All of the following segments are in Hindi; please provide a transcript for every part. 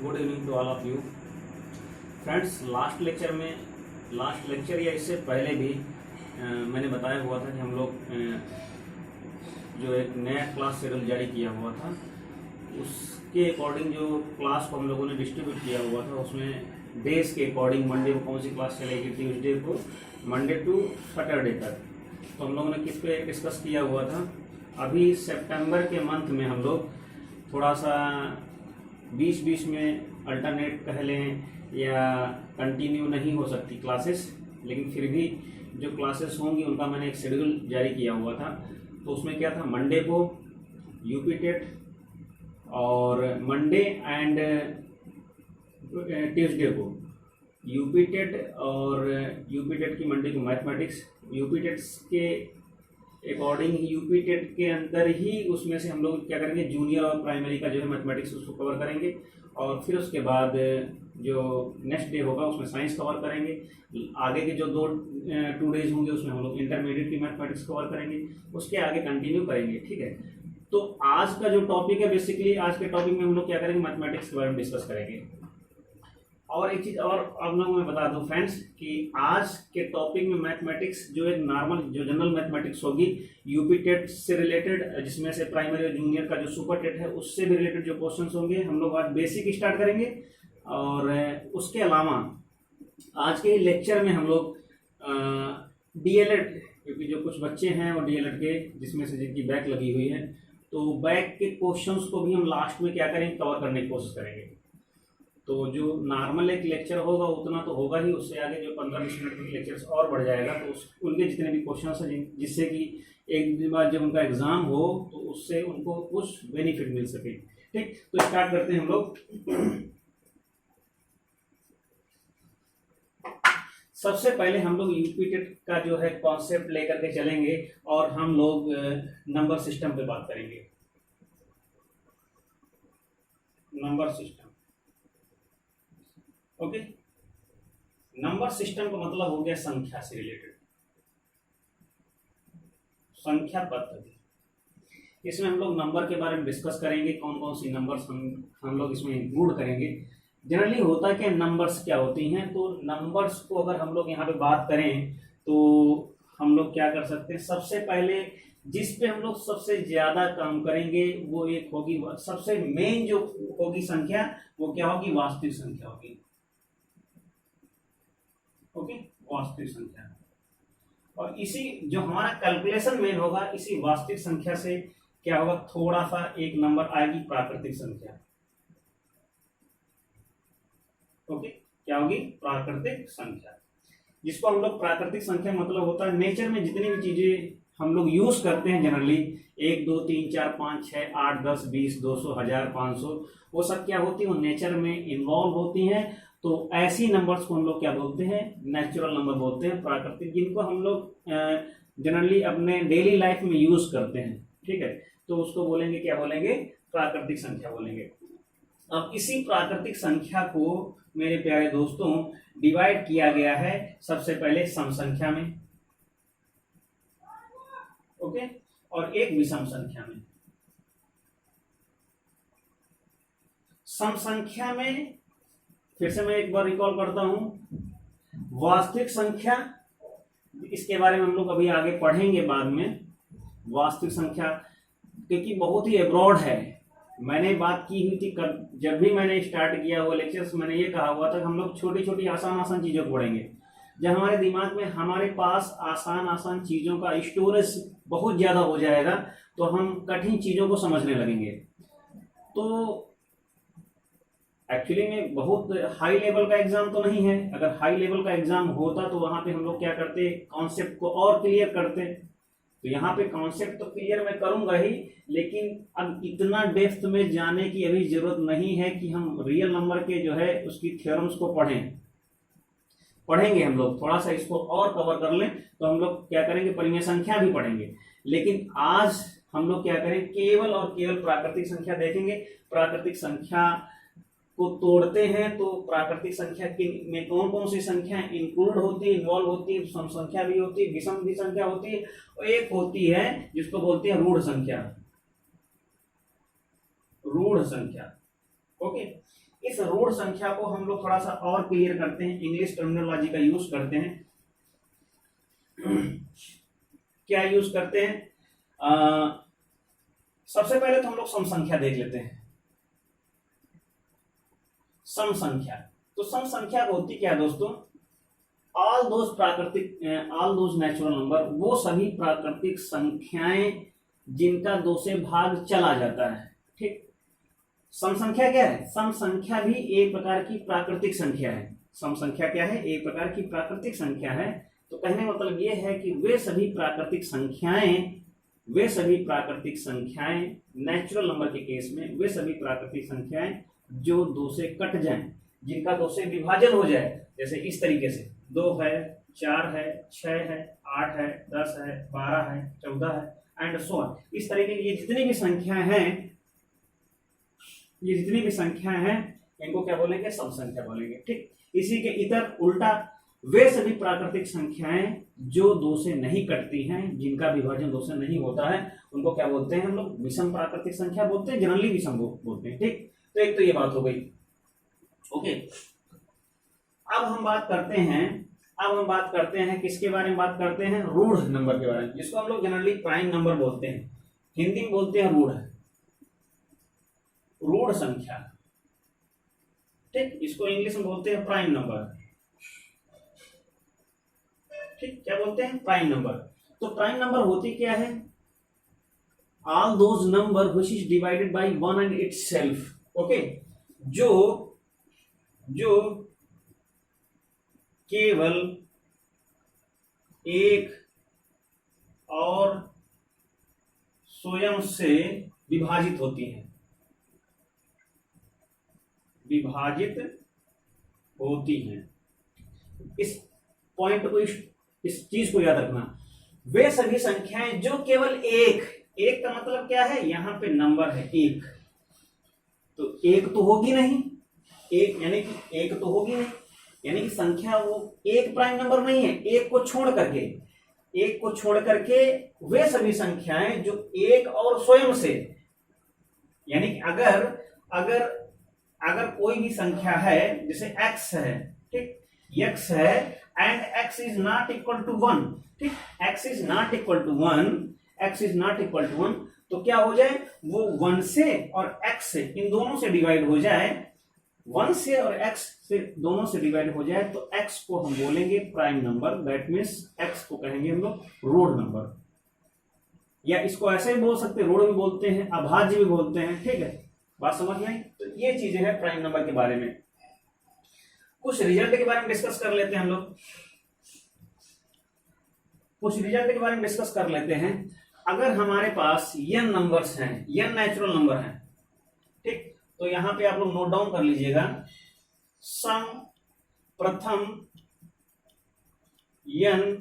Good evening to all of you friends. Last lecture या इससे पहले भी मैंने बताया हुआ था कि हम लोग जो एक नया क्लास शेड्यूल जारी किया हुआ था उसके अकॉर्डिंग जो क्लास को हम लोगों ने डिस्ट्रीब्यूट किया हुआ था उसमें डेज के अकॉर्डिंग मंडे को कौन सी क्लास चलेगी, ट्यूसडे को मंडे टू सैटरडे तक। तो हम लोगों ने किस पे डिस्कस किया हुआ था। अभी सितंबर के मंथ में हम लोग थोड़ा सा 20-20 में अल्टरनेट कह लें या कंटिन्यू नहीं हो सकती क्लासेस, लेकिन फिर भी जो क्लासेस होंगी उनका मैंने एक शेड्यूल जारी किया हुआ था। तो उसमें क्या था, मंडे को यूपी टेट और मंडे एंड ट्यूसडे को यूपी टेट और यूपी टेट की मंडे को मैथमेटिक्स, यूपी टेट्स के अकॉर्डिंग यूपी टेट के अंदर ही उसमें से हम लोग क्या करेंगे, जूनियर और प्राइमरी का जो है मैथमेटिक्स उसको कवर करेंगे। और फिर उसके बाद जो नेक्स्ट डे होगा उसमें साइंस कवर करेंगे। आगे के जो 2 डेज होंगे उसमें हम लोग इंटरमीडिएट की मैथमेटिक्स कवर करेंगे, उसके आगे कंटिन्यू करेंगे। ठीक है, तो आज का जो टॉपिक है, बेसिकली आज के टॉपिक में हम लोग क्या करेंगे, मैथमेटिक्स के बारे में डिस्कस करेंगे। और एक चीज़ और आप लोगों को मैं बता दूं फ्रेंड्स कि आज के टॉपिक में मैथमेटिक्स जो एक नॉर्मल जो जनरल मैथमेटिक्स होगी यूपी टेट से रिलेटेड, जिसमें से प्राइमरी और जूनियर का जो सुपर टेट है उससे भी रिलेटेड जो क्वेश्चंस होंगे हम लोग आज बेसिक स्टार्ट करेंगे। और उसके अलावा आज के लेक्चर में हम लोग डीएलएड, क्योंकि जो कुछ बच्चे हैं वो डीएलएड के जिसमें से जिनकी बैक लगी हुई है, तो बैक के क्वेश्चंस को भी हम लास्ट में क्या करेंगे, कवर करने की कोशिश करेंगे। तो जो नॉर्मल एक लेक्चर होगा उतना तो होगा ही, उससे आगे जो 15-20 मिनट के लेक्चर्स और बढ़ जाएगा, तो उनके जितने भी क्वेश्चंस हैं जिससे कि एक दिन बाद जब उनका एग्जाम हो तो उससे उनको कुछ बेनिफिट मिल सके। ठीक, तो स्टार्ट करते हैं हम लोग। सबसे पहले हम लोग यूपी टेट का जो है कॉन्सेप्ट लेकर के चलेंगे और हम लोग नंबर सिस्टम पे बात करेंगे। Number system, okay. Number system का मतलब हो गया संख्या से रिलेटेड, संख्या पद्धति। इसमें हम लोग नंबर के बारे में डिस्कस करेंगे, कौन कौन सी नंबर्स हम लोग इसमें इंक्लूड करेंगे। जनरली होता है कि नंबर्स क्या होती हैं, तो नंबर्स को अगर हम लोग यहाँ पे बात करें तो हम लोग क्या कर सकते हैं, सबसे पहले जिस पे हम लोग सबसे ज्यादा काम करेंगे वो एक होगी, सबसे मेन जो होगी संख्या वो क्या होगी, वास्तविक संख्या होगी। ओके, वास्तविक संख्या। और इसी जो हमारा कैलकुलेशन मेन होगा, इसी वास्तविक संख्या से क्या होगा, थोड़ा सा एक नंबर आएगी प्राकृतिक संख्या। ओके, क्या होगी, प्राकृतिक संख्या, जिसको हम लोग प्राकृतिक संख्या मतलब होता है नेचर में जितनी भी चीजें हम लोग यूज करते हैं जनरली 1 2 3 4 5 6 8 10 20 200 1000 500, वो सब क्या होती है, वो नेचर में इन्वॉल्व होती हैं। तो ऐसी नंबर्स को हम लोग क्या बोलते हैं, नेचुरल नंबर बोलते हैं, प्राकृतिक, जिनको हम लोग जनरली अपने डेली लाइफ में यूज करते हैं। ठीक है, तो उसको बोलेंगे, क्या बोलेंगे, प्राकृतिक संख्या बोलेंगे। अब इसी प्राकृतिक संख्या को मेरे प्यारे दोस्तों डिवाइड किया गया है सबसे पहले सम संख्या में, ओके, और एक विषम संख्या में। सम संख्या में फिर से मैं एक बार रिकॉल करता हूं, वास्तविक संख्या, इसके बारे में हम लोग अभी आगे पढ़ेंगे बाद में। वास्तविक संख्या क्योंकि बहुत ही अब्रॉड है, मैंने बात की हुई थी जब भी मैंने स्टार्ट किया हुआ लेक्चर्स, मैंने ये कहा हुआ था कि हम लोग छोटी छोटी आसान चीजों को पढ़ेंगे। जब हमारे दिमाग में हमारे पास आसान चीजों का स्टोरेज बहुत ज्यादा हो जाएगा तो हम कठिन चीजों को समझने लगेंगे। तो एक्चुअली में बहुत हाई लेवल का एग्जाम तो नहीं है, अगर हाई लेवल का एग्जाम होता तो वहां पे हम लोग क्या करते, कॉन्सेप्ट को और क्लियर करते। तो यहाँ पे कॉन्सेप्ट तो क्लियर मैं करूंगा ही, लेकिन अब इतना डेप्थ में जाने की अभी जरूरत नहीं है कि हम रियल नंबर के जो है उसकी थ्योरम्स को पढ़ेंगे हम लोग, थोड़ा सा इसको और कवर कर लें तो हम लोग क्या करेंगे, परिमेय संख्या भी पढ़ेंगे। लेकिन आज हम लोग क्या करें, केवल और केवल प्राकृतिक संख्या देखेंगे। प्राकृतिक संख्या को तोड़ते हैं तो प्राकृतिक संख्या में कौन कौन सी संख्या इंक्लूड होती है, इन्वॉल्व होती है, सम संख्या भी होती है, विषम भी संख्या होती है, और एक होती है जिसको बोलते हैं रूढ़ संख्या। ओके, इस रूढ़ संख्या को हम लोग थोड़ा सा और क्लियर करते हैं, इंग्लिश टर्मिनोलॉजी का यूज करते हैं। क्या यूज करते हैं? सबसे पहले तो हम लोग सम संख्या देख लेते हैं। सम संख्या, तो सम संख्या होती क्या है दोस्तों? ऑल दोज नेचुरल नंबर, वो सभी प्राकृतिक संख्याएं जिनका 2 से भाग चला जाता है। ठीक, सम संख्या क्या है? सम संख्या भी एक प्रकार की प्राकृतिक संख्या है। सम संख्या क्या है? एक प्रकार की प्राकृतिक संख्या है। तो कहने का मतलब ये है कि वे सभी प्राकृतिक संख्याएं नेचुरल नंबर के केस में वे सभी प्राकृतिक संख्याएं जो 2 से कट जाएं, जिनका 2 से विभाजन हो जाए, जैसे इस तरीके से 2 है, 4 है, 6 है, 8 है, 10 है, 12 है, 14 है एंड सो ऑन। इस तरीके की ये जितनी भी संख्याएं हैं इनको क्या बोलेंगे? सम संख्या बोलेंगे। ठीक, इसी के इतर उल्टा वे सभी प्राकृतिक संख्याएं जो 2 से नहीं कटती हैं, जिनका विभाजन 2 से नहीं होता है, उनको क्या बोलते हैं हम लोग? विषम प्राकृतिक संख्या बोलते हैं, जनरली विषम बोलते हैं। ठीक, तो एक तो ये बात हो गई। ओके, अब हम बात करते हैं किसके बारे में बात करते हैं? रूढ़ नंबर के बारे में, जिसको हम लोग जनरली प्राइम नंबर बोलते हैं, हिंदी में बोलते हैं रूढ़ संख्या। ठीक, इसको इंग्लिश में बोलते हैं प्राइम नंबर। ठीक, क्या बोलते हैं? Prime number. तो प्राइम नंबर होती क्या है? All those number which is divided by 1 and itself. Okay, जो केवल एक और स्वयं से विभाजित होती हैं, इस पॉइंट को, इस चीज को याद रखना। वे सभी संख्याएं जो केवल एक का मतलब क्या है? यहां पे नंबर है एक, तो एक तो होगी नहीं, यानी कि संख्या वो एक प्राइम नंबर नहीं है। एक को छोड़ करके वे सभी संख्याएं जो एक और स्वयं से, यानी कि अगर कोई भी संख्या है, जैसे x है, ठीक, x है and x is not equal to 1, ठीक, x is not equal to 1, तो क्या हो जाए? वो 1 से और x से, इन दोनों से डिवाइड हो जाए, 1 से और x से दोनों से डिवाइड हो जाए, तो x को हम बोलेंगे prime number. That means x को कहेंगे हम लोग रूढ़ नंबर, या इसको ऐसे भी बोल सकते हैं, रूढ़ भी बोलते हैं, अभाज्य भी बोलते हैं। ठीक है, बात समझ में आई? तो ये चीजें हैं प्राइम नंबर के बारे में। कुछ रिजल्ट के बारे में डिस्कस कर लेते हैं हम लोग। अगर हमारे पास n नंबर्स हैं, n नेचुरल नंबर हैं, ठीक, तो यहां पे आप लोग नोट डाउन कर लीजिएगा। सम प्रथम n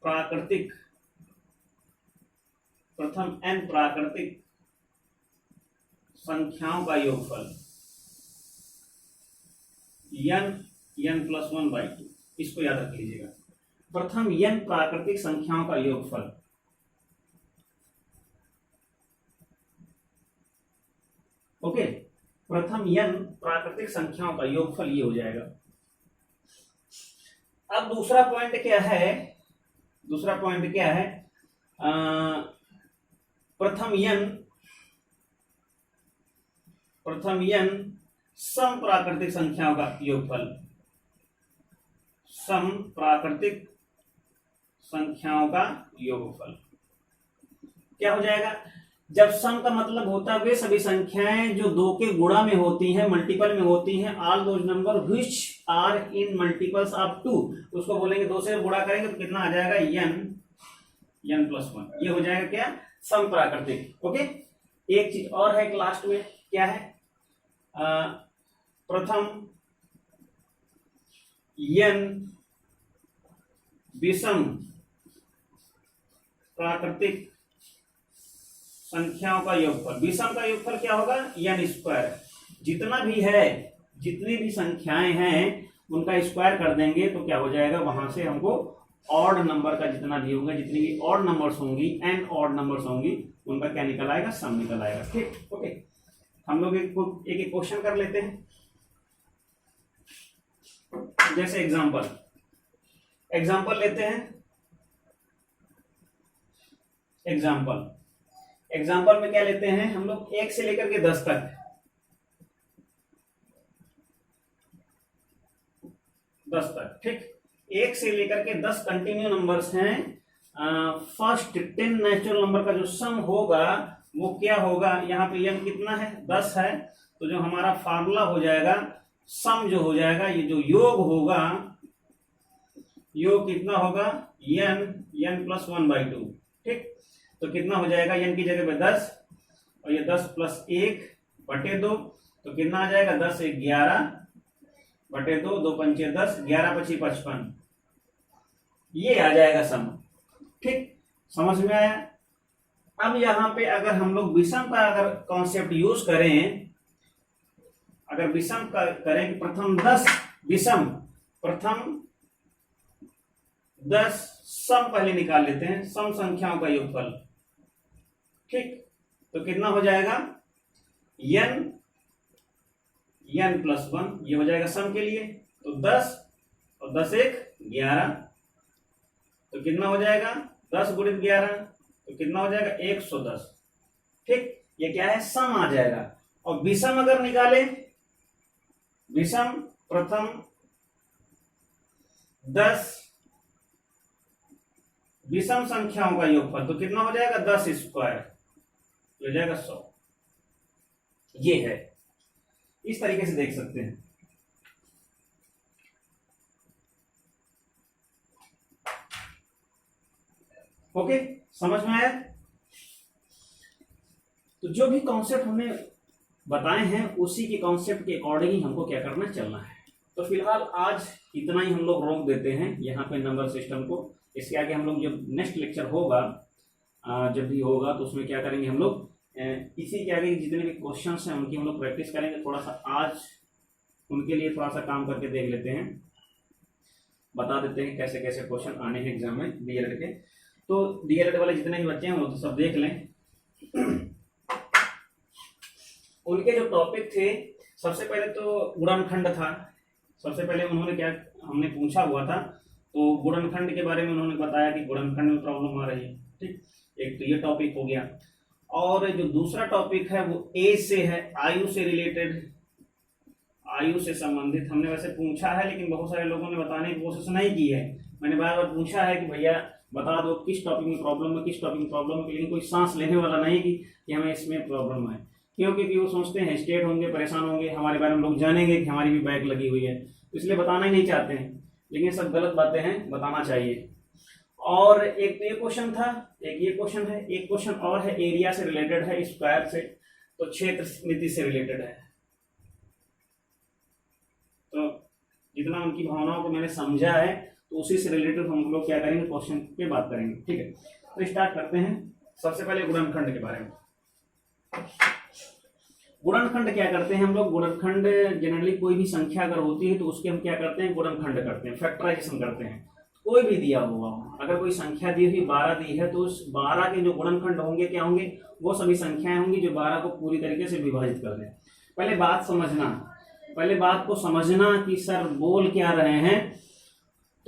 प्राकृतिक संख्याओं का योगफल n+1/2, इसको याद रख लीजिएगा। प्रथम n प्राकृतिक संख्याओं का योगफल, ओके, प्रथम n प्राकृतिक संख्याओं का योगफल ये हो जाएगा। अब दूसरा पॉइंट क्या है? प्रथम n सम प्राकृतिक संख्याओं का योगफल, सम प्राकृतिक संख्याओं का योगफल क्या हो जाएगा? जब सम का मतलब होता है वे सभी संख्याएं जो 2 के गुणा में होती हैं, मल्टीपल में होती हैं, all those number which are in multiples of 2, उसको बोलेंगे 2 से गुणा करेंगे तो कितना आ जाएगा? n+1। ये हो जाएगा क्या? सम प्राकृतिक। ओके, एक चीज और है लास्ट में, क्या है? प्रथम n विषम प्राकृतिक संख्याओं का योगफल। विषम का योगफल क्या होगा? n²। जितनी भी संख्याएं हैं उनका स्क्वायर कर देंगे तो क्या हो जाएगा? वहां से हमको ऑड नंबर का जितना भी होगा, जितनी भी ऑड नंबर्स होंगी, n ऑड नंबर्स होंगी, उनका क्या निकल आएगा? सम निकल आएगा। ठीक, ओके, हम लोग एक एक क्वेश्चन कर लेते हैं। जैसे एग्जाम्पल लेते हैं। एग्जाम्पल में क्या लेते हैं हम लोग, 1 से लेकर के 10 तक। 10 तक, ठीक। 1 से लेकर के 10 कंटिन्यू नंबर्स हैं। फर्स्ट 10 नेचुरल नंबर का जो सम होगा वो क्या होगा, यहाँ पे n कितना है, 10 है। तो जो हमारा फार्मूला हो जाएगा, सम जो हो जाएगा, ये जो योग होगा, योग कितना होगा, n प्लस 1/2, ठीक। तो कितना हो जाएगा, n की जगह पे 10 और ये 10 प्लस 1/2, तो कितना आ जाएगा, 10 1 11/2, 2 पंचे 10, 11 पची 55, ये आ जाएगा सम, ठीक। समझ में आया। अब यहां पे अगर हम लोग विषम का अगर कॉन्सेप्ट यूज करें, अगर विषम का करें, प्रथम 10 सम पहले निकाल लेते हैं, सम संख्याओं का योगफल, ठीक। तो कितना हो जाएगा, n प्लस 1, ये हो जाएगा सम के लिए। तो 10 और 10 1 11, तो कितना हो जाएगा, 10 गुणित 11, तो कितना हो जाएगा, 110, ठीक। ये क्या है, सम आ जाएगा। और विषम अगर निकाले, विषम प्रथम 10 विषम संख्याओं का योगफल, तो कितना हो जाएगा, 10 स्क्वायर, हो जाएगा 100। ये है, इस तरीके से देख सकते हैं। ओके, समझ में आया। तो जो भी कॉन्सेप्ट हमने बताए हैं उसी के कॉन्सेप्ट के अकॉर्डिंग ही हमको क्या करना, चलना है। तो फिलहाल आज इतना ही हम लोग रोक देते हैं यहाँ पे नंबर सिस्टम को। इसके आगे हम लोग जब नेक्स्ट लेक्चर होगा, जब भी होगा, तो उसमें क्या करेंगे हम लोग, इसी के आगे जितने भी क्वेश्चंस हैं उनकी हम लोग प्रैक्टिस करेंगे। थोड़ा सा आज उनके लिए थोड़ा सा काम करके देख लेते हैं, बता देते हैं कैसे कैसे क्वेश्चन आने हैं एग्जाम में डीएलएड के। तो डीएलएड वाले जितने भी बच्चे हैं वो तो सब देख लें। उनके जो टॉपिक थे, सबसे पहले तो गुणनखंड था। सबसे पहले उन्होंने क्या, हमने पूछा हुआ था, तो गुणनखंड के बारे में उन्होंने बताया कि गुणनखंड में प्रॉब्लम आ रही है, ठीक। एक तो ये टॉपिक हो गया। और जो दूसरा टॉपिक है वो एज से है, आयु से रिलेटेड, आयु से संबंधित। हमने वैसे पूछा है लेकिन बहुत सारे लोगों ने बताने की कोशिश नहीं की है। मैंने बार बार पूछा है कि भैया बता दो किस टॉपिक में प्रॉब्लम है, किस टॉपिक में प्रॉब्लम है, लेकिन कोई सांस लेने वाला नहीं कि हमें इसमें प्रॉब्लम है। क्यों? क्योंकि वो सोचते हैं स्टेट होंगे, परेशान होंगे, हमारे बारे में लोग जानेंगे कि हमारी भी बैक लगी हुई है, तो इसलिए बताना ही नहीं चाहते हैं। लेकिन सब गलत बातें हैं, बताना चाहिए। और एक तो ये क्वेश्चन था, एक ये क्वेश्चन है, एक क्वेश्चन और है एरिया से रिलेटेड है, स्क्वायर से, तो क्षेत्र नीति से रिलेटेड है। तो जितना उनकी भावनाओं को मैंने समझा है, तो उसी से रिलेटेड हम लोग क्या करेंगे, क्वेश्चन पे बात करेंगे, ठीक है। तो स्टार्ट करते हैं। सबसे पहले गुणनखंड के बारे में। गुणनखंड क्या करते हैं हम लोग, गुणनखंड जनरली कोई भी संख्या अगर होती है तो उसके हम क्या करते हैं, गुणनखंड करते हैं, फैक्टराइजेशन करते हैं। कोई भी दिया हुआ, अगर कोई संख्या दी हुई 12 दी है, तो उस 12 के जो गुणनखंड होंगे क्या होंगे, वो सभी संख्याएं होंगी जो 12 को पूरी तरीके से विभाजित कर दें। पहले बात को समझना कि सर बोल क्या रहे हैं।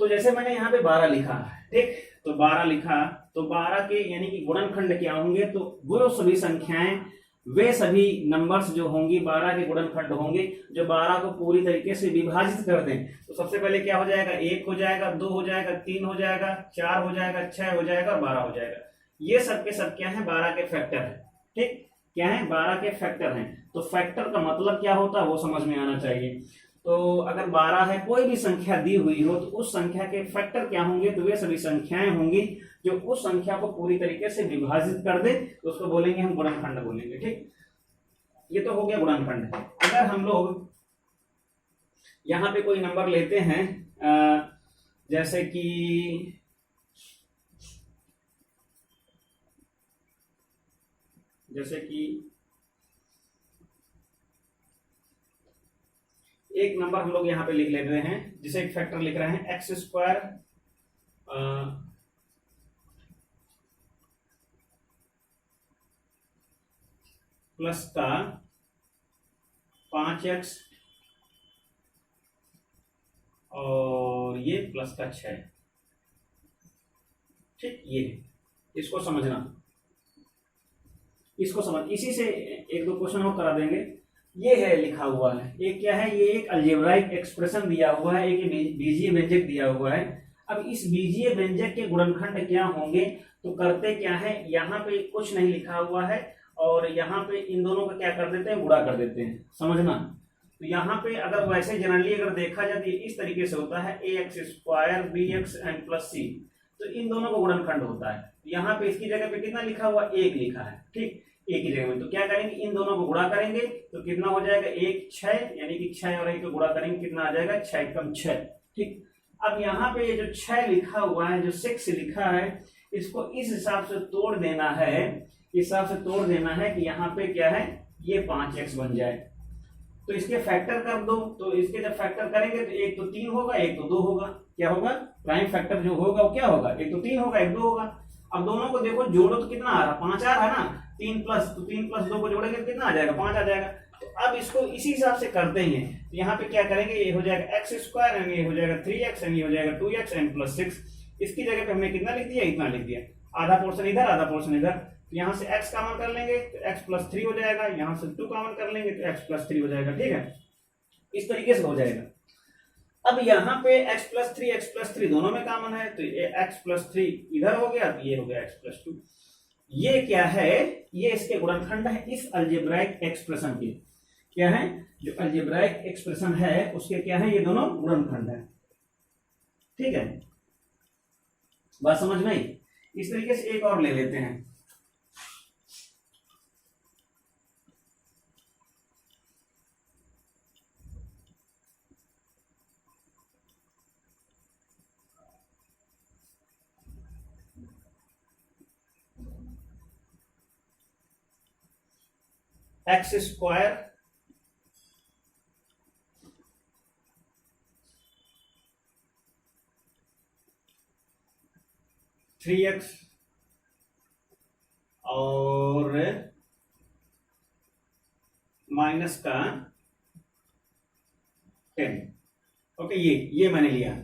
तो जैसे मैंने यहाँ पे 12 लिखा, ठीक, तो 12 लिखा, तो 12 के यानी कि गुणनखंड क्या होंगे, तो वो सभी संख्याएं, वे सभी नंबर्स जो होंगी 12 के गुणनखंड होंगे जो 12 को पूरी तरीके से विभाजित कर दें। तो सबसे पहले क्या हो जाएगा, 1 हो जाएगा, 2 हो जाएगा, 3 हो जाएगा, 4 हो जाएगा, 6 हो जाएगा और 12 हो जाएगा। ये सब के सब क्या है, 12 के फैक्टर है, ठीक। क्या है, 12 के फैक्टर हैं। तो फैक्टर का मतलब क्या होता है वो समझ में आना चाहिए। तो अगर 12 है, कोई भी संख्या दी हुई हो, तो उस संख्या के फैक्टर क्या होंगे, तो वे सभी संख्याएं होंगी जो उस संख्या को पूरी तरीके से विभाजित कर दे, तो उसको बोलेंगे हम गुणनखंड बोलेंगे, ठीक। ये तो हो गया गुणनखंड। अगर हम लोग यहाँ पे कोई नंबर लेते हैं, जैसे कि एक नंबर हम लोग यहाँ पे लिख ले रहे हैं, जिसे एक फैक्टर लिख रहे हैं, x² प्लस का 5x और ये प्लस का 6। ठीक, ये इसको समझना, इसको समझ, इसी से एक दो क्वेश्चन और करा देंगे। ये है लिखा हुआ है, एक क्या है, ये एक अलजेब्राइक एक्सप्रेशन दिया हुआ है, एक बीजीय व्यंजक दिया हुआ है। अब इस बीजीय व्यंजक के गुणनखंड क्या होंगे, तो करते क्या है, यहाँ पे कुछ नहीं लिखा हुआ है और यहाँ पे इन दोनों का क्या कर देते हैं, गुणा कर देते हैं, समझना। तो यहाँ पे अगर वैसे जनरली अगर देखा जाए तो इस तरीके से होता है, ax² bx and plus c, तो इन दोनों का गुणनखंड होता है। यहाँ पे इसकी जगह पे कितना लिखा हुआ, 1 लिखा है। ठीक, एक ही जगह में, तो क्या करेंगे, इन दोनों को गुणा करेंगे तो कितना हो जाएगा, 1 6, यानी कि 6 और 1 को गुणा करेंगे कितना आ जाएगा, 6 कम 6। ठीक, अब यहाँ पे ये जो 6 लिखा हुआ है, जो 6 लिखा है, इसको इस हिसाब से तोड़ देना है, इस हिसाब से तोड़ देना है कि यहाँ पे क्या है, ये 5x बन जाए। तो इसके फैक्टर कर दो, तो इसके जब फैक्टर करेंगे तो एक तो 3 होगा, एक तो 2 होगा। क्या होगा, प्राइम फैक्टर जो होगा वो क्या होगा, एक तो 3 होगा, एक 2 होगा। अब दोनों को देखो, जोड़ो तो कितना आ रहा, 5 आ रहा है ना, 3 प्लस, तो 3 प्लस 2 को जोड़ेंगे तो कितना आ जाएगा, 5 आ जाएगा। तो अब इसको इसी हिसाब से करते हैं, तो यहाँ पे क्या करेंगे, ये हो जाएगा x² एंड ये हो जाएगा 3x एंड ये हो जाएगा 2x एंड प्लस 6। इसकी जगह पे हमने कितना लिख दिया, इतना लिख दिया, आधा पोर्शन इधर आधा पोर्शन इधर। तो यहाँ से x कॉमन कर लेंगे तो x प्लस 3 हो जाएगा, यहाँ से 2 कॉमन कर लेंगे तो x प्लस 3 हो जाएगा। ठीक है, इस तरीके से हो जाएगा। अब यहाँ पे x प्लस 3 दोनों में कॉमन है, तो ये x प्लस 3 इधर हो गया, तो ये हो गया x प्लस 2। ये क्या है, ये इसके गुणनखंड है इस अलजेब्राइक एक्सप्रेशन के। क्या है, जो अलजेब्राइक एक्सप्रेशन है उसके क्या है, ये दोनों गुणनखंड है। ठीक है, बात समझ में आई। इस तरीके से एक और ले लेते हैं, x² 3x और माइनस का 10। ओके, ये मैंने लिया,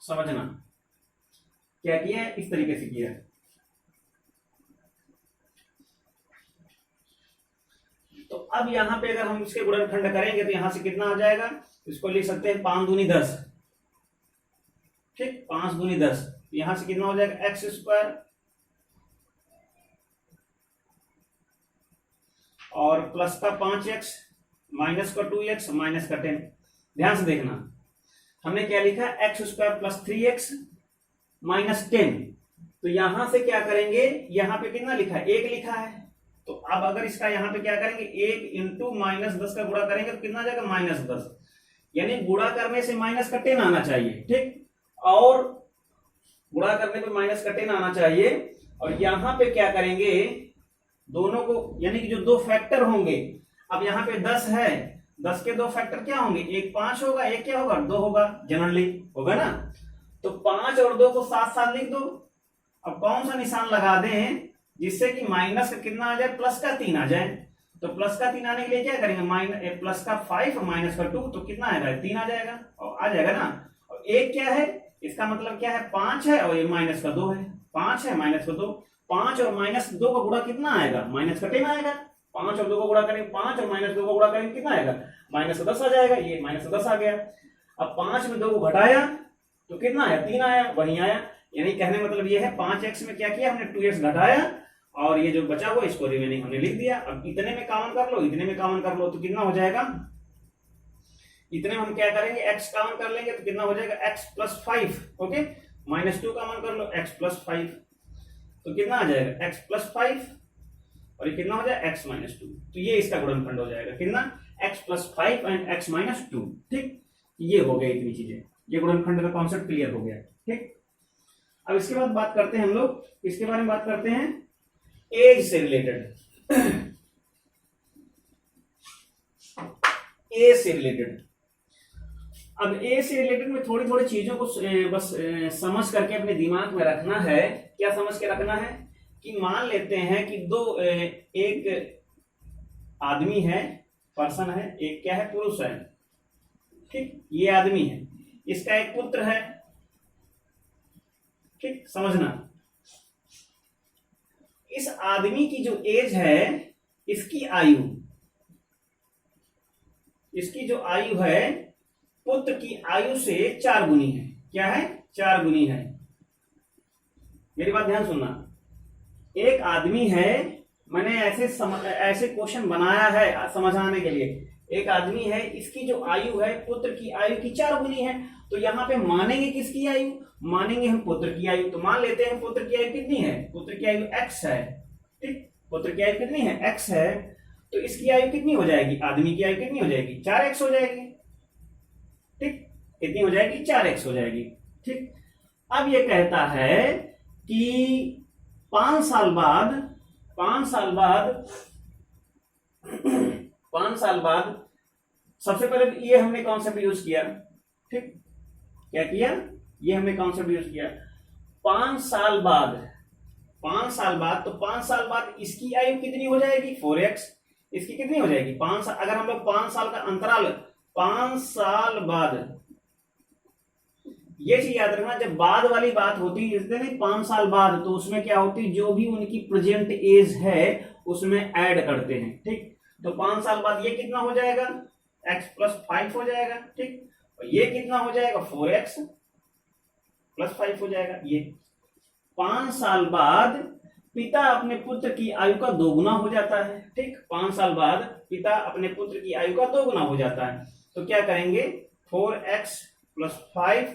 समझना क्या किया है, इस तरीके से किया। तो अब यहां पे अगर हम इसके गुणनखंड करेंगे तो यहां से कितना आ जाएगा, इसको लिख सकते हैं 5 दूनी 10। ठीक, 5 दूनी 10, यहां से कितना हो जाएगा, x² और प्लस का 5x माइनस का 2x माइनस का 10। ध्यान से देखना, हमने क्या लिखा, x² प्लस 3x माइनस 10। तो यहां से क्या करेंगे, यहां पे कितना लिखा है, 1 लिखा है। तो अब अगर इसका यहां पे क्या करेंगे, 1 इंटू माइनस 10 का गुणा करेंगे तो कितना आ जाएगा, माइनस 10, यानी गुणा करने से माइनस का 10 आना चाहिए। ठीक, और गुणा करने पे माइनस का 10 आना चाहिए। और यहां पे क्या करेंगे, दोनों को, यानी कि जो दो फैक्टर होंगे, अब यहाँ पे 10 है, 10 के दो फैक्टर क्या होंगे, एक 5 होगा, एक क्या होगा, 2 होगा, जनरली होगा ना। तो 5 और 2 को साथ साथ लिख दो। अब कौन सा निशान लगा दें जिससे कि माइनस का कितना आ जाए, प्लस का 3 आ जाए। तो प्लस का 3 आने के लिए क्या करेंगे, माइनस प्लस का 5 और माइनस का 2, तो कितना आएगा, 3 आ जाएगा, और आ जाएगा ना। और एक क्या है, इसका मतलब क्या है, 5 है और ये माइनस का 2 है, 5 है माइनस का 2, 5 और माइनस 2 का गुणा कितना आएगा, माइनस का 10 आएगा। 5 और 2 का गुणा करेंगे, 5 और माइनस 2 का गुणा करेंगे कितना आएगा, माइनस का 10 आ जाएगा। ये माइनस का 10 आ गया। अब 5 में 2 को घटाया तो कितना आया, 3 आया, वहीं आया। यानी कहने मतलब ये है, 5x में क्या किया हमने, 2x घटाया और ये जो बचा हुआ इसको रिमेनिंग हमने लिख दिया। अब इतने में कॉमन कर लो, इतने में कॉमन कर लो, तो कितना हो जाएगा, इतने में हम क्या करेंगे, x कॉमन कर लेंगे तो कितना हो जाएगा, x plus 5। Okay, minus 2 common कर लो, x प्लस 5, तो कितना आ जाएगा, x प्लस 5 और ये कितना हो जाएगा, x माइनस 2। तो ये इसका गुणनखंड हो जाएगा कितना, x plus 5 and x minus 2। ठीक, ये हो गया, इतनी चीजें, ये गुणनखंड का कॉन्सेप्ट क्लियर हो गया। ठीक, अब इसके बाद बात करते हैं हम लोग, इसके बारे में बात करते हैं एज से रिलेटेड। एज से रिलेटेड, अब एज से रिलेटेड में थोड़ी थोड़ी चीजों को बस समझ करके अपने दिमाग में रखना है। क्या समझ के रखना है, कि मान लेते हैं कि एक आदमी है, पर्सन है, एक क्या है, पुरुष है। ठीक, ये आदमी है, इसका एक पुत्र है। ठीक, समझना, इस आदमी की जो एज है, इसकी आयु, इसकी जो आयु है पुत्र की आयु से 4 गुनी है। क्या है? 4 गुनी है। मेरी बात ध्यान सुनना, एक आदमी है, मैंने ऐसे क्वेश्चन बनाया है समझाने के लिए। एक आदमी है, इसकी जो आयु है पुत्र की आयु की 4 गुनी है, तो यहाँ पे मानेंगे किसकी आयु? मानेंगे हम पुत्र की आयु। तो मान लेते हैं पुत्र की आयु कितनी है? पुत्र की आयु x है। ठीक, पुत्र की आयु कितनी है? x है। तो इसकी आयु कितनी हो जाएगी? आदमी की आयु कितनी हो जाएगी? 4x हो जाएगी। ठीक, कितनी हो जाएगी? 4x हो जाएगी। ठीक, अब ये कहता है कि 5 साल बाद 5 साल बाद सबसे पहले ये हमने कॉन्सेप्ट यूज किया। ठीक, क्या किया? ये हमने कॉन्सेप्ट यूज किया। 5 साल बाद तो 5 साल बाद इसकी आयु कितनी हो जाएगी? 4x। इसकी कितनी हो जाएगी? 5 साल। अगर हम लोग 5 साल का अंतराल, 5 साल बाद, ये चीज याद रखना, जब बाद वाली बात होती है इसलिए नहीं 5 साल बाद, तो उसमें क्या होती है, जो भी उनकी प्रेजेंट एज है उसमें ऐड करते हैं। ठीक, तो 5 साल बाद ये कितना हो जाएगा? x + 5 हो जाएगा। ठीक, और ये कितना हो जाएगा? 4x + 5 हो जाएगा। ये 5 साल बाद पिता अपने पुत्र की आयु का 2 गुना हो जाता है। ठीक, 5 साल बाद पिता अपने पुत्र की आयु का 2 गुना हो जाता है। तो क्या करेंगे? 4x + 5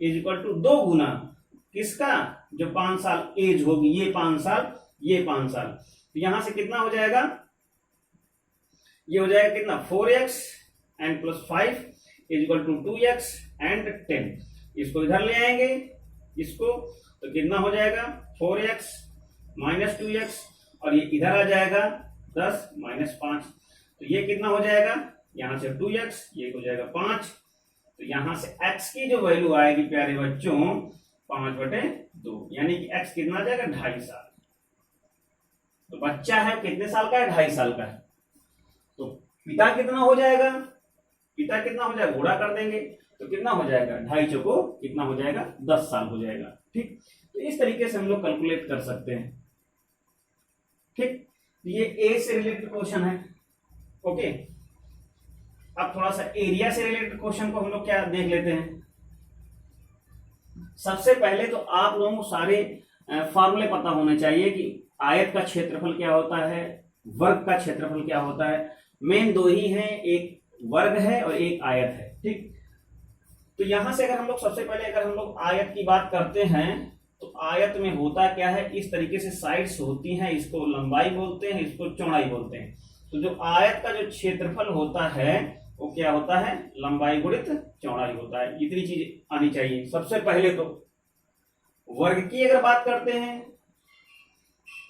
= 2 गुना किसका? जो 5 साल एज होगी, ये 5 साल, ये 5 साल। तो यहां से कितना हो जाएगा? ये हो जाएगा कितना? 4x + 5 = 2x and 10। इसको इधर ले आएंगे, इसको, तो कितना हो जाएगा? 4x - 2x, और ये इधर आ जाएगा 10 - 5। तो ये कितना हो जाएगा? यहां से 2x, ये हो जाएगा 5। तो यहां से x की जो वैल्यू आएगी प्यारे बच्चों, 5/2, यानी कि x कितना आ जाएगा? 2.5 साल। तो बच्चा है कितने साल का है? 2.5 साल का है। तो पिता कितना हो जाएगा? पिता कितना हो जाएगा? गुणा कर देंगे, तो कितना हो जाएगा? 2.5 चौको कितना हो जाएगा? 10 साल हो जाएगा। ठीक, तो इस तरीके से हम लोग कैलकुलेट कर सकते हैं। ठीक, ये एज से रिलेटेड क्वेश्चन है। ओके, अब थोड़ा सा एरिया से रिलेटेड क्वेश्चन को हम लोग क्या देख लेते हैं। सबसे पहले तो आप लोगों को सारे फॉर्मूले पता होने चाहिए कि आयत का क्षेत्रफल क्या होता है, वर्ग का क्षेत्रफल क्या होता है। मेन 2 ही हैं, एक वर्ग है और एक आयत है। ठीक, तो यहां से अगर हम लोग सबसे पहले अगर हम लोग आयत की बात करते हैं, तो आयत में होता क्या है, इस तरीके से साइड्स होती हैं, इसको लंबाई बोलते हैं, इसको चौड़ाई बोलते हैं। तो जो आयत का जो क्षेत्रफल होता है वो क्या होता है? लंबाई गुणित चौड़ाई होता है। इतनी चीज आनी चाहिए सबसे पहले। तो वर्ग की अगर बात करते हैं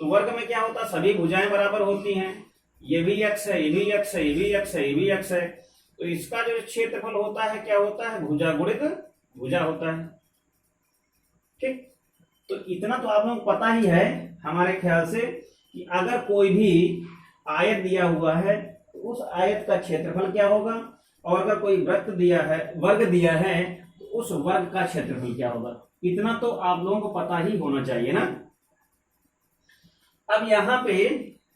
तो वर्ग में क्या होता है? सभी भुजाएं बराबर होती हैं। ये भी x है, ये भी x है, ये भी x है, ये भी x है। तो इसका जो क्षेत्रफल होता है क्या होता है? भुजा गुणित भुजा होता है। ठीक, तो इतना तो आप लोगों को पता ही है हमारे ख्याल से कि अगर कोई भी आयत दिया हुआ है तो उस आयत का क्षेत्रफल क्या होगा, और अगर कोई वृत्त दिया है, वर्ग दिया है, तो उस वर्ग का क्षेत्रफल क्या होगा। इतना तो आप लोगों को पता ही होना चाहिए ना। अब यहां पे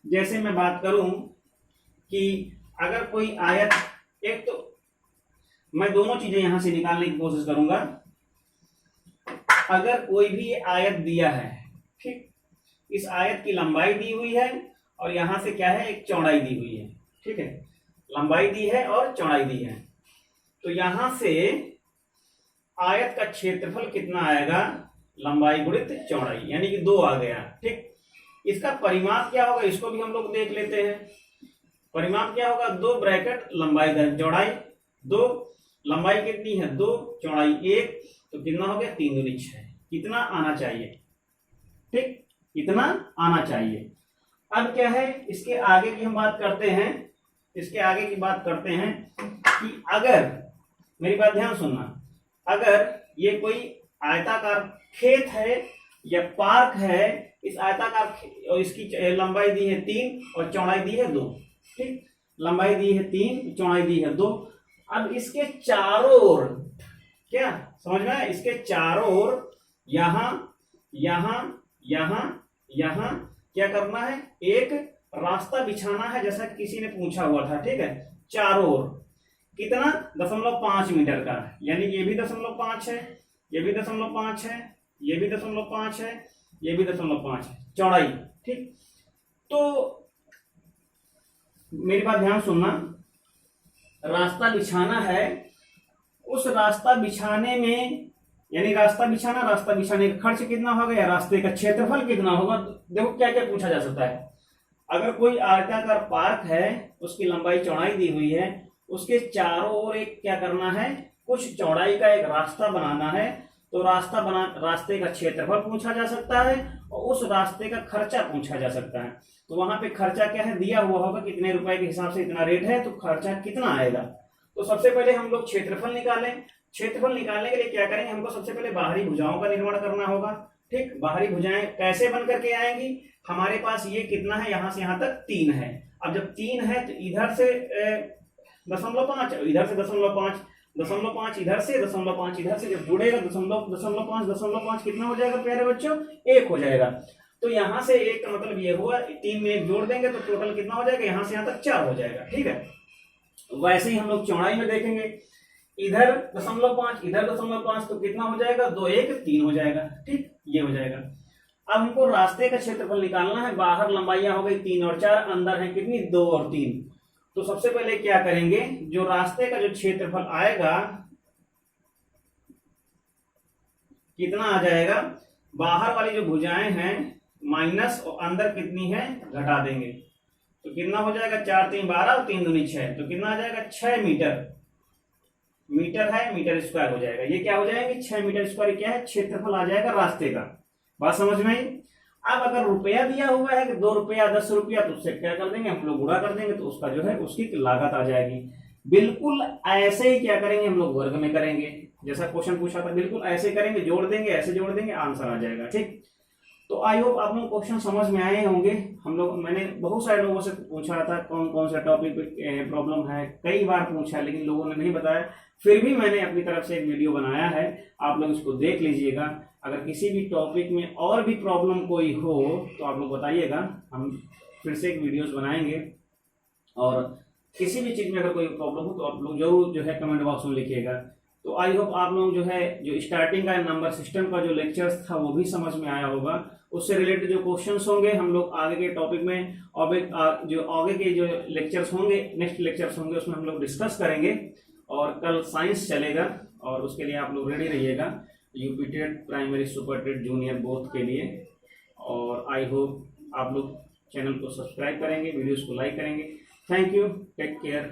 जैसे मैं बात करूं कि अगर कोई आयत, एक तो मैं दोनों चीजें यहां से निकालने की कोशिश करूंगा। अगर कोई भी आयत दिया है, ठीक, इस आयत की लंबाई दी हुई है और यहां से क्या है? एक चौड़ाई दी हुई है। ठीक है, लंबाई दी है और चौड़ाई दी है। तो यहां से आयत का क्षेत्रफल कितना आएगा? लंबाई गुणित चौड़ाई, यानी कि 2 आ गया। ठीक, इसका परिमाप क्या होगा? इसको भी हम लोग देख लेते हैं। परिमाप क्या होगा? 2 ब्रैकेट लंबाई चौड़ाई 2, लंबाई कितनी है? 2, चौड़ाई 1, तो कितना हो गया? 3 दूनी 6। कितना आना चाहिए? ठीक, इतना आना चाहिए। अब क्या है, इसके आगे की हम बात करते हैं। इसके आगे की बात करते हैं कि अगर, मेरी बात ध्यान सुनना, अगर ये कोई आयताकार खेत है या पार्क है, इस आयताकार और इसकी लंबाई दी है 3 और चौड़ाई दी है 2। ठीक, लंबाई दी है 3, चौड़ाई दी है 2। अब इसके चारों ओर, क्या समझ में आया, इसके चारों ओर यहां यहां यहां यहां क्या करना है, एक रास्ता बिछाना है, जैसा किसी ने पूछा हुआ था। ठीक है, चारों ओर कितना, 0.5 मीटर का, यानी ये भी 0.5 है, ये भी 0.5 है, ये भी 0.5 है, ये भी 0.5 है चौड़ाई। ठीक, तो मेरी बात ध्यान सुनना, रास्ता बिछाना है, उस रास्ता बिछाने में, यानी रास्ता बिछाने का खर्च कितना होगा या रास्ते का क्षेत्रफल कितना होगा। देखो क्या क्या पूछा जा सकता है। अगर कोई आयताकार पार्क है, उसकी लंबाई चौड़ाई दी हुई है, उसके चारों ओर एक क्या करना है, कुछ चौड़ाई का एक रास्ता बनाना है, तो रास्ते का क्षेत्रफल पूछा जा सकता है और उस रास्ते का खर्चा पूछा जा सकता है। तो वहां पे खर्चा क्या है, दिया हुआ होगा कितने रुपए के हिसाब से इतना रेट है, तो खर्चा कितना आएगा। तो सबसे पहले हम लोग क्षेत्रफल निकालें। क्षेत्रफल निकालने के लिए क्या करेंगे, हमको सबसे पहले बाहरी भुजाओं का निर्माण करना होगा। ठीक, बाहरी भुजाएं कैसे बन करके आएंगी, हमारे पास ये कितना है, यहां से यहां तक 3 है। अब जब 3 है तो इधर से 0.5, इधर से 0.5, 0.5 इधर से, 0.5 इधर से, जब जुड़ेगा 0.5 कितना हो जाएगा प्यारे बच्चों, 1 हो जाएगा। तो यहां से 1 का मतलब ये हुआ, 3 में 1 जोड़ देंगे तो टोटल कितना हो जाएगा, यहां से यहां तक 4 हो जाएगा। ठीक है, वैसे ही हम लोग चौड़ाई में देखेंगे, इधर 0.5 इधर 0.5 तो कितना हो जाएगा, 2 1 3 हो जाएगा। ठीक, ये हो जाएगा। अब हमको रास्ते का क्षेत्रफल निकालना है। बाहर लंबाइयां हो गई 3 और 4, अंदर है कितनी, 2 और 3। तो सबसे पहले क्या करेंगे, जो रास्ते का जो क्षेत्रफल आएगा कितना आ जाएगा, बाहर वाली जो भुजाएं हैं माइनस और अंदर कितनी है घटा देंगे, तो कितना हो जाएगा, 4 3 12 और 3 दूनी 6, तो कितना आ जाएगा 6 मीटर। मीटर है, मीटर स्क्वायर हो जाएगा। ये क्या हो जाएंगे, 6 मीटर स्क्वायर क्या है, क्षेत्रफल आ जाएगा रास्ते का। बात समझ में आई। अब अगर रुपया दिया हुआ है कि 2 रुपया 10 रुपया, तो उससे क्या कर देंगे हम लोग, गुणा कर देंगे, तो उसका जो है उसकी लागत आ जाएगी। बिल्कुल ऐसे ही क्या करेंगे हम लोग, वर्ग में करेंगे, जैसा क्वेश्चन पूछा था बिल्कुल ऐसे करेंगे, जोड़ देंगे, ऐसे जोड़ देंगे, आंसर आ जाएगा। ठीक, तो आई होप आप लोग क्वेश्चन समझ में आए होंगे। मैंने बहुत सारे लोगों से पूछा था कौन कौन सा टॉपिक पे प्रॉब्लम है, कई बार पूछा लेकिन लोगों ने नहीं बताया, फिर भी मैंने अपनी तरफ से एक वीडियो बनाया है, आप लोग इसको देख लीजिएगा। अगर किसी भी टॉपिक में और भी प्रॉब्लम कोई हो तो आप लोग बताइएगा, हम फिर से एक वीडियोस बनाएंगे। और किसी भी चीज़ में अगर कोई प्रॉब्लम हो तो आप लोग जरूर जो है कमेंट बॉक्स में लिखिएगा। तो आई होप आप लोग जो है जो स्टार्टिंग का नंबर सिस्टम का जो लेक्चर्स था वो भी समझ में आया होगा। उससे रिलेटेड जो क्वेश्चंस होंगे हम लोग आगे के टॉपिक में जो आगे के जो लेक्चर्स होंगे, नेक्स्ट लेक्चर्स होंगे, उसमें हम लोग डिस्कस करेंगे। और कल साइंस चलेगा और उसके लिए आप लोग रेडी रहिएगा, UP TET primary super TET junior both के लिए। और आई होप आप लोग चैनल को सब्सक्राइब करेंगे, वीडियोस को लाइक करेंगे। Thank you, take care.